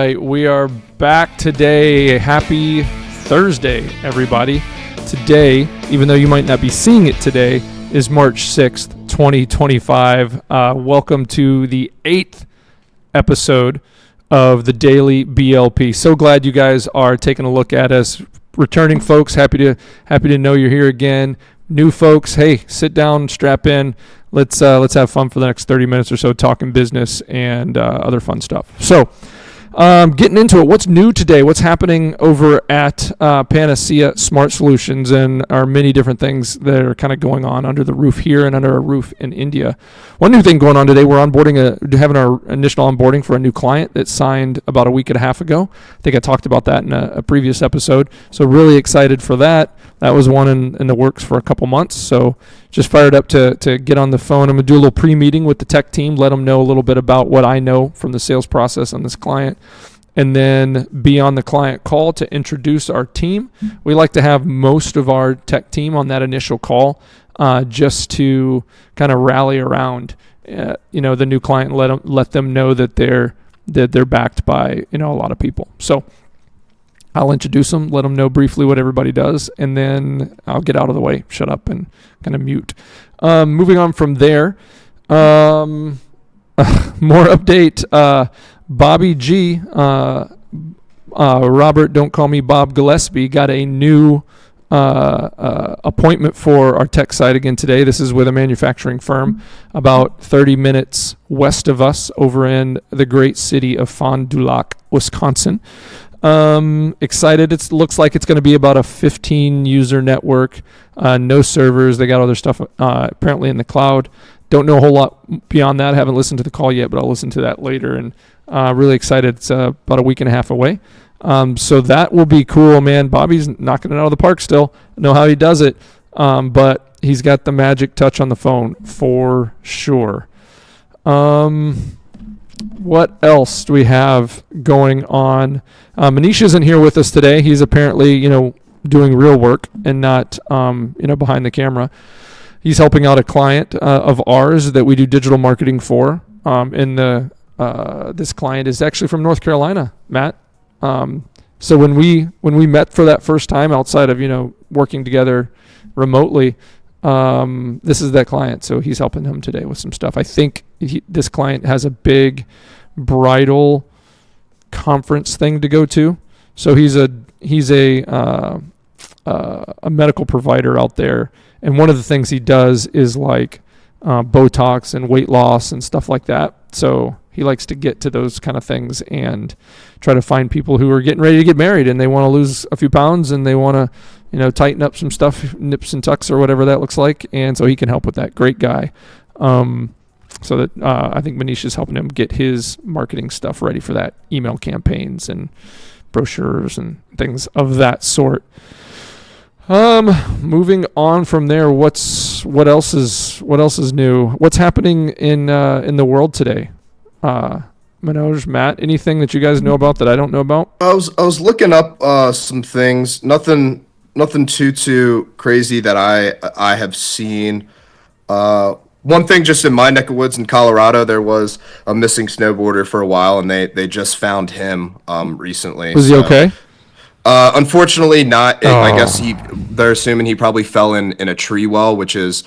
right, we are back today. Happy Thursday, everybody. Today, even though you might not be seeing it today, is March 6th, 2025. Welcome to the 8th episode of the Daily BLP. So glad you guys are taking a look at us. Returning folks, happy to know you're here again. New folks, hey, sit down, strap in. Let's have fun for the next 30 minutes or so talking business and other fun stuff. So, getting into it, what's new today? What's happening over at Panacea Smart Solutions, and our many different things that are kind of going on under the roof here and under a roof in India. One new thing going on today, we're having our initial onboarding for a new client that signed about a week and a half ago. I think I talked about that in a previous episode. So really excited for that. That was one in the works for a couple months. So just fired up to get on the phone. I'm going to do a little pre-meeting with the tech team, let them know a little bit about what I know from the sales process on this client, and then be on the client call to introduce our team. We like to have most of our tech team on that initial call just to kind of rally around the new client and let them know that they're backed by a lot of people. So I'll introduce them, let them know briefly what everybody does, and then I'll get out of the way, shut up, and kind of mute. Moving on from there, more update. Bobby G, Robert, don't call me Bob Gillespie, got a new appointment for our tech site again today. This is with a manufacturing firm about 30 minutes west of us over in the great city of Fond du Lac, Wisconsin. Excited. It looks like it's going to be about a 15 user network, no servers. They got other stuff apparently in the cloud. Don't know a whole lot beyond that. Haven't listened to the call yet, but I'll listen to that later. And really excited. It's about a week and a half away. So that will be cool, man. Bobby's knocking it out of the park still. I know how he does it, but he's got the magic touch on the phone for sure. What else do we have going on? Manish isn't here with us today. He's apparently, doing real work and not, behind the camera. He's helping out a client of ours that we do digital marketing for. This client is actually from North Carolina, Matt. So when we met for that first time outside of, working together remotely, this is that client. So he's helping him today with some stuff. I think this client has a big bridal conference thing to go to. So he's a medical provider out there. And one of the things he does is like Botox and weight loss and stuff like that. So he likes to get to those kind of things and try to find people who are getting ready to get married and they want to lose a few pounds and they want to, tighten up some stuff, nips and tucks or whatever that looks like. And so he can help with that. Great guy. So that I think Manish is helping him get his marketing stuff ready for that, email campaigns and brochures and things of that sort. Moving on from there, what else is new? What's happening in the world today? Manoj, Matt, anything that you guys know about that I don't know about? I was looking up some things. Nothing too crazy that I have seen. One thing, just in my neck of woods in Colorado, there was a missing snowboarder for a while, and they just found him recently. Was he okay? Unfortunately not. I guess they're assuming he probably fell in a tree well, which is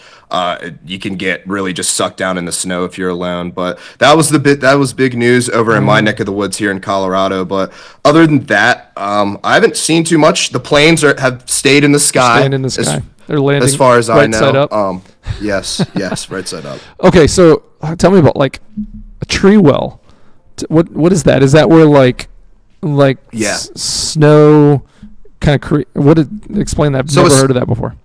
you can get really just sucked down in the snow if you're alone. But that was big news over in my neck of the woods here in Colorado. But other than that, I haven't seen too much. The planes have stayed in the sky. Staying in the sky. They're landing as far as I know. Right side up. Yes, right side up. Okay, so tell me about like a tree well. What is that? Is that where like snow kind of explain that? I've never heard of that before.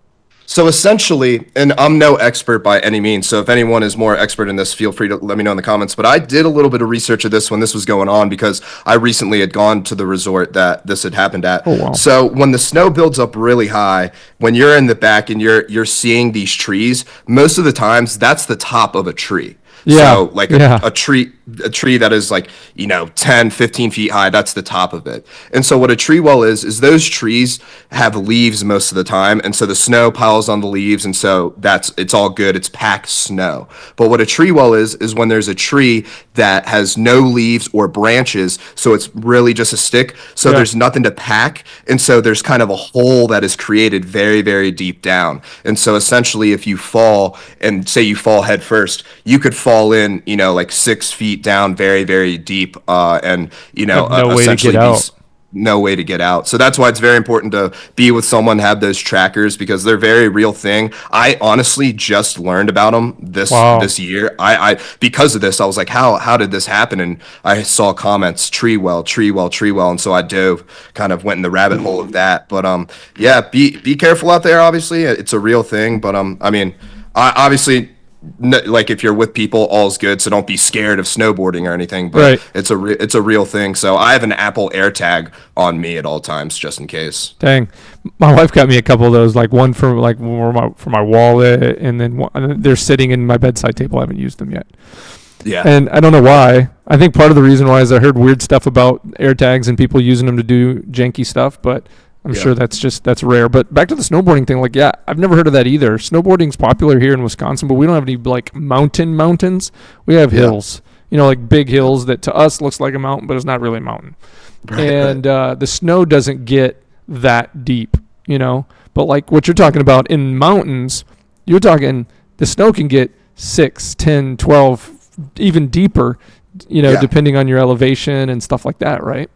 So essentially, and I'm no expert by any means, so if anyone is more expert in this, feel free to let me know in the comments, but I did a little bit of research of this when this was going on because I recently had gone to the resort that this had happened at. Oh, wow. So when the snow builds up really high, when you're in the back and you're seeing these trees, most of the times that's the top of a tree. Yeah. So like a tree, a tree that is like, 10, 15 feet high. That's the top of it. And so what a tree well is those trees have leaves most of the time. And so the snow piles on the leaves. And so it's all good. It's packed snow. But what a tree well is when there's a tree that has no leaves or branches. So it's really just a stick. So there's nothing to pack. And so there's kind of a hole that is created very, very deep down. And so essentially if you fall and say you fall head first, you could fall in, like 6 feet down, very, very deep, and no way to get out. No way to get out. So that's why it's very important to be with someone, have those trackers, because they're very real thing. I honestly just learned about them this year. I because of this, I was like, how did this happen? And I saw comments, tree well, and so I kind of went in the rabbit hole of that. But be careful out there. Obviously, it's a real thing. But obviously, like if you're with people, all's good. So don't be scared of snowboarding or anything. But it's a real thing. So I have an Apple AirTag on me at all times, just in case. Dang, my wife got me a couple of those. Like one for my wallet, and then they're sitting in my bedside table. I haven't used them yet. Yeah. And I don't know why. I think part of the reason why is I heard weird stuff about AirTags and people using them to do janky stuff, but I'm sure that's rare. But back to the snowboarding thing, I've never heard of that either. Snowboarding's popular here in Wisconsin, but we don't have any like mountains. We have hills, like big hills that to us looks like a mountain, but it's not really a mountain. Right, and the snow doesn't get that deep, But like what you're talking about in mountains, you're talking the snow can get 6, 10, 12, even deeper, depending on your elevation and stuff like that, right?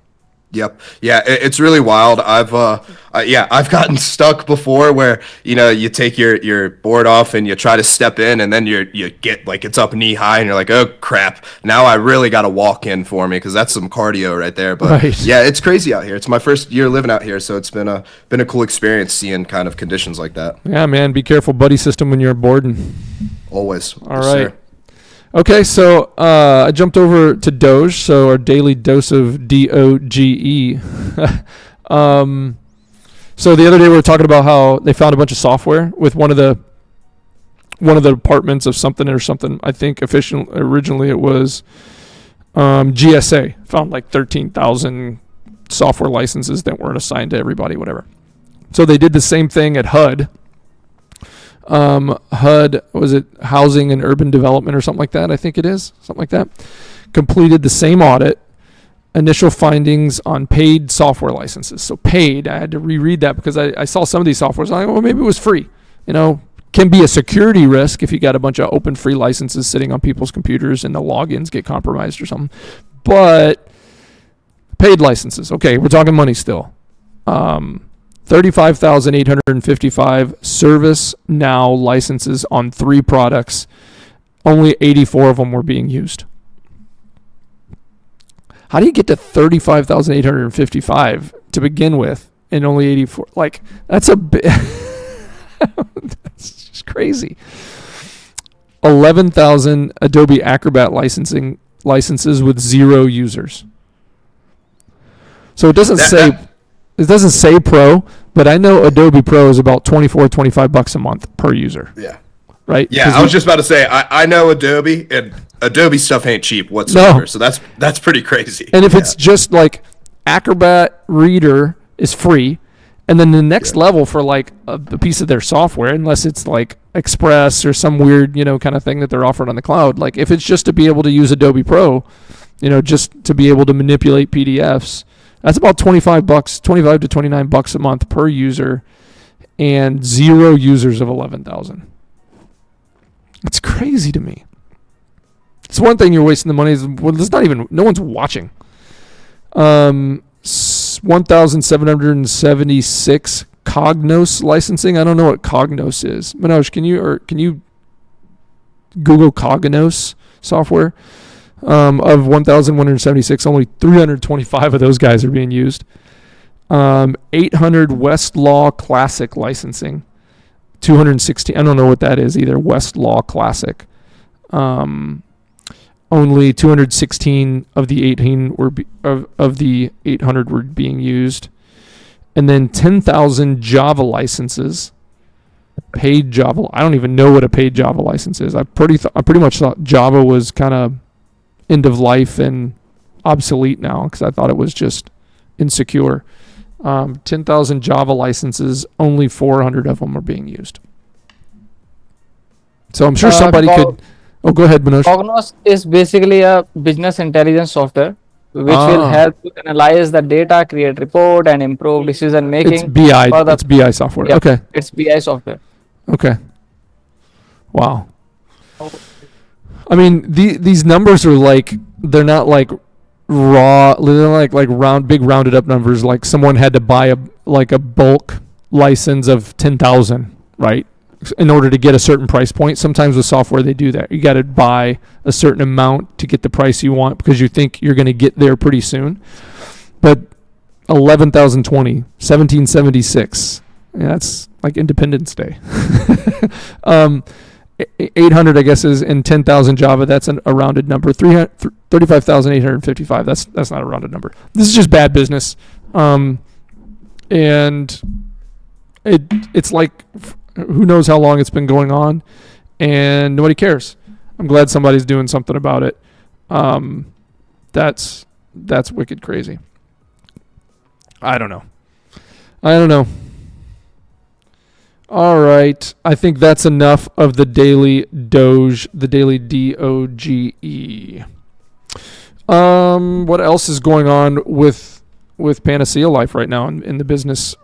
Yep. Yeah, it's really wild. I've gotten stuck before where, you take your board off and you try to step in, and then you get like it's up knee high and you're like, oh crap, now I really got to walk in for me, because that's some cardio right there. But yeah, it's crazy out here. It's my first year living out here, so it's been a cool experience seeing kind of conditions like that. Yeah, man, be careful, buddy system, when you're boarding. Always. All right. Sir. Okay, so I jumped over to Doge, so our daily dose of DOGE. So the other day we were talking about how they found a bunch of software with one of the departments of something or something. I think originally it was GSA found like 13,000 software licenses that weren't assigned to everybody, whatever. So they did the same thing at HUD. HUD, was it Housing and Urban Development or something like that? I think it is something like that. Completed the same audit. Initial findings on paid software licenses. So paid, I had to reread that because I saw some of these softwares. I'm like, well, maybe it was free. Can be a security risk if you got a bunch of open free licenses sitting on people's computers and the logins get compromised or something. But paid licenses. Okay, we're talking money still. 35,855 ServiceNow licenses on 3 products. Only 84 of them were being used. How do you get to 35,855 to begin with and only 84? Like, that's a bit. That's just crazy. 11,000 Adobe Acrobat licenses with 0 users. So it doesn't say Pro, but I know Adobe Pro is about $25 a month per user. Yeah. Right? Yeah, I was just about to say, I know Adobe, and Adobe stuff ain't cheap whatsoever. No. So that's pretty crazy. And if it's just like Acrobat Reader is free, and then the next level for like a piece of their software, unless it's like Express or some weird, kind of thing that they're offering on the cloud, like if it's just to be able to use Adobe Pro, just to be able to manipulate PDFs, that's about $25 to $29 a month per user, and 0 users of 11,000. It's crazy to me. It's one thing you're wasting the money. There's not even, no one's watching. 1,776 Cognos licensing. I don't know what Cognos is. Manoj, can you Google Cognos software? Of 1,176, only 325 of those guys are being used. 800 Westlaw Classic licensing. 216. I don't know what that is either. Westlaw Classic. Only 216 of the 800 were being used, and then 10,000 Java licenses. Paid Java. I don't even know what a paid Java license is. I pretty much thought Java was kind of end of life and obsolete now because I thought it was just insecure. 10,000 Java licenses, only 400 of them are being used. So I'm sure somebody could. Oh, go ahead, Manoj. Cognos is basically a business intelligence software which will help you analyze the data, create report, and improve decision making. It's BI. It's BI software. Yeah, okay. It's BI software. Okay. Wow. I mean, these numbers are like, they're not like raw, they're like round, big rounded up numbers. Like someone had to buy a bulk license of 10,000, right? In order to get a certain price point. Sometimes with software they do that. You got to buy a certain amount to get the price you want because you think you're going to get there pretty soon. But 11,020, 1776. Yeah, that's like Independence Day. 800, I guess, is in 10,000 Java. That's a rounded number. 35,855. That's not a rounded number. This is just bad business. And it's like, who knows how long it's been going on, and nobody cares. I'm glad somebody's doing something about it. That's wicked crazy. I don't know. All right. I think that's enough of the daily Doge, the daily DOGE. What else is going on with Panacea Life right now in the business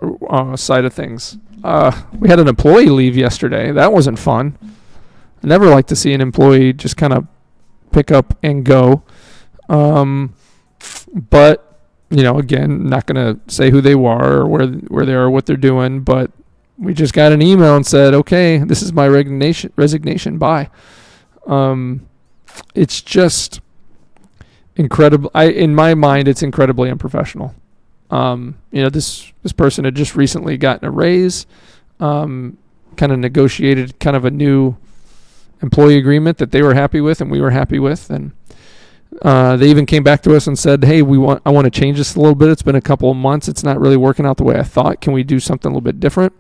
side of things? We had an employee leave yesterday. That wasn't fun. I never like to see an employee just kind of pick up and go. But, again, not going to say who they were or where they are, what they're doing. But we just got an email and said, okay, this is my resignation. Bye. It's just incredible. In my mind, it's incredibly unprofessional. This person had just recently gotten a raise, kind of negotiated kind of a new employee agreement that they were happy with and we were happy with. And they even came back to us and said, hey, I want to change this a little bit. It's been a couple of months. It's not really working out the way I thought. Can we do something a little bit different?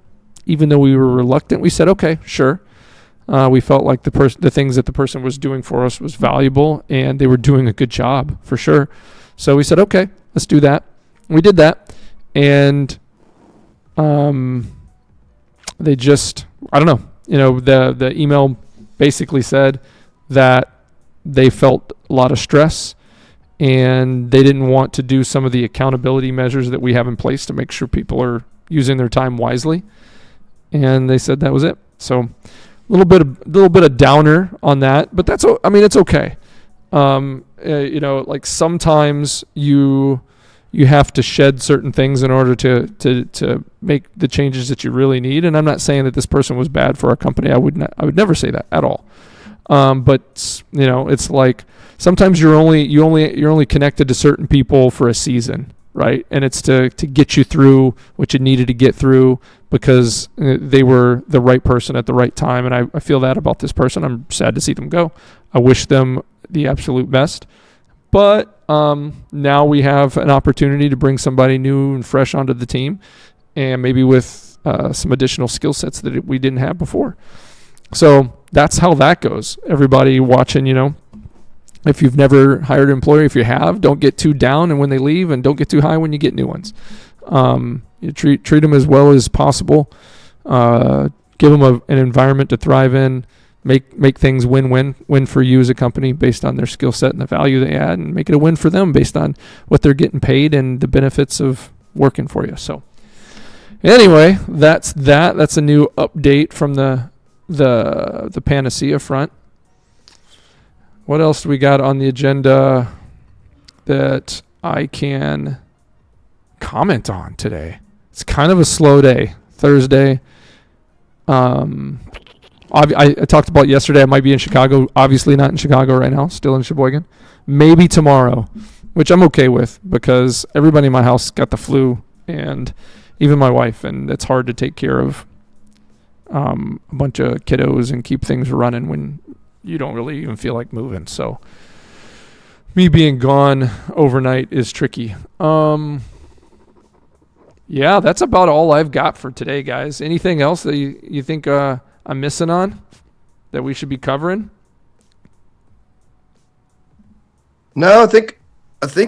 Even though we were reluctant, we said, okay, sure. We felt like the things that the person was doing for us was valuable and they were doing a good job for sure. So we said, okay, let's do that. We did that, and they just, I don't know, the email basically said that they felt a lot of stress and they didn't want to do some of the accountability measures that we have in place to make sure people are using their time wisely. And they said that was it. So a little bit of downer on that, but it's okay. Like sometimes you have to shed certain things in order to make the changes that you really need. And I'm not saying that this person was bad for our company. I would never say that at all. But it's like sometimes you're only connected to certain people for a season, right? And it's to get you through what you needed to get through because they were the right person at the right time. And I feel that about this person. I'm sad to see them go. I wish them the absolute best. But now we have an opportunity to bring somebody new and fresh onto the team, and maybe with some additional skill sets that we didn't have before. So that's how that goes. Everybody watching, if you've never hired an employee, if you have, don't get too down and when they leave, and don't get too high when you get new ones. You treat them as well as possible. Give them an environment to thrive in. Make things win for you as a company based on their skill set and the value they add, and make it a win for them based on what they're getting paid and the benefits of working for you. So anyway, that's that. That's a new update from the Panacea front. What else do we got on the agenda that I can comment on today? It's kind of a slow day, Thursday. I talked about yesterday I might be in Chicago. Obviously not in Chicago right now. Still in Sheboygan. Maybe tomorrow, which I'm okay with because everybody in my house got the flu, and even my wife, and it's hard to take care of a bunch of kiddos and keep things running when you don't really even feel like moving. So me being gone overnight is tricky. Yeah, that's about all I've got for today, guys. Anything else that you think I'm missing on that we should be covering? No, I think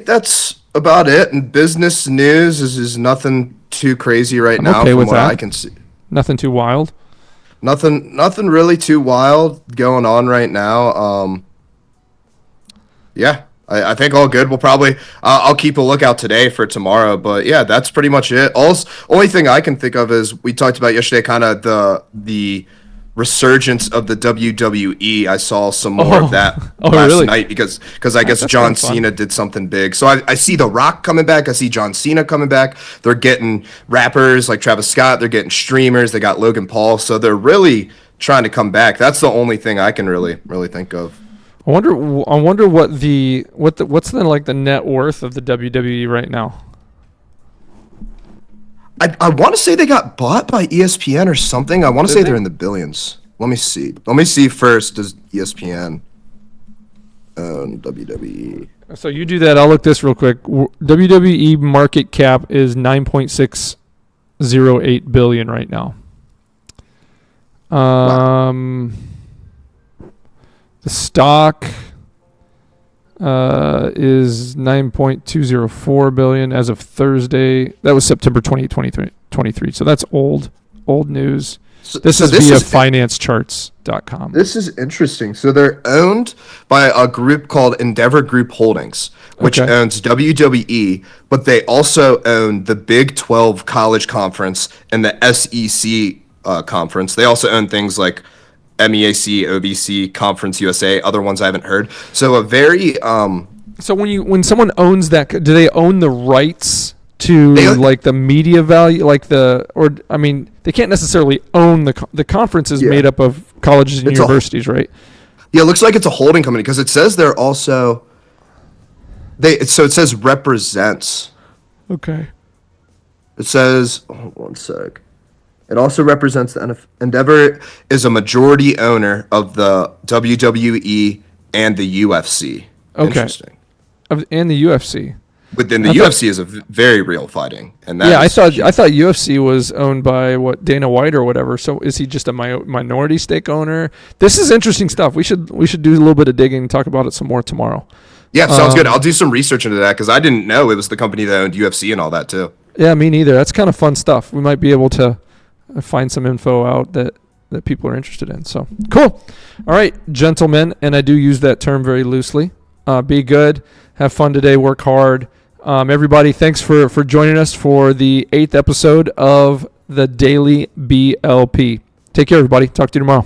that's about it. And business news is nothing too crazy right I'm now okay from with what that. I can see. Nothing too wild. Nothing really too wild going on right now. Yeah, I think all good. We'll probably I'll keep a lookout today for tomorrow, but yeah, that's pretty much it. Only thing I can think of is we talked about yesterday, kind of the resurgence of the WWE. I saw some more of that Oh, last really? night because I guess That's John kinda fun. Cena did something big. So I see The Rock coming back. I see John Cena coming back. They're getting rappers like Travis Scott. They're getting streamers. They got Logan Paul. So they're really trying to come back. That's the only thing I can really think of. I wonder what's the like the net worth of the WWE right now. I want to say they got bought by ESPN or something. I want to Did say they? they're in the billions. Let me see. Let me see first. Does ESPN own WWE? So you do that. I'll look this real quick. WWE market cap is 9.608 billion right now. The stock is 9.204 billion as of Thursday. That was September 2023. So that's old news. This is via financecharts.com. This is interesting. So they're owned by a group called Endeavor Group Holdings, which Okay. owns WWE, but they also own the Big 12 College Conference and the SEC conference. They also own things like MEAC, OVC, Conference USA, other ones I haven't heard. So a very So when someone owns that, do they own the rights to They own- like the media value, they can't necessarily own the conference is Yeah. made up of colleges and It's a- universities, right? Yeah, it looks like it's a holding company because it says they're also so it says represents. Okay. It says, hold one sec. It also represents the Endeavor is a majority owner of the WWE and the UFC. Okay. Interesting. And the UFC. Within the I thought- UFC is a very real fighting, and that Yeah, I is thought huge. UFC was owned by Dana White or whatever. So is he just a minority stake owner? This is interesting stuff. We should do a little bit of digging and talk about it some more tomorrow. Yeah, sounds good. I'll do some research into that because I didn't know it was the company that owned UFC and all that too. Yeah, me neither. That's kind of fun stuff. We might be able to find some info out that people are interested in. So cool. All right, gentlemen, and I do use that term very loosely. Be good. Have fun today. Work hard. Everybody, thanks for joining us for the 8th episode of the Daily BLP. Take care, everybody. Talk to you tomorrow.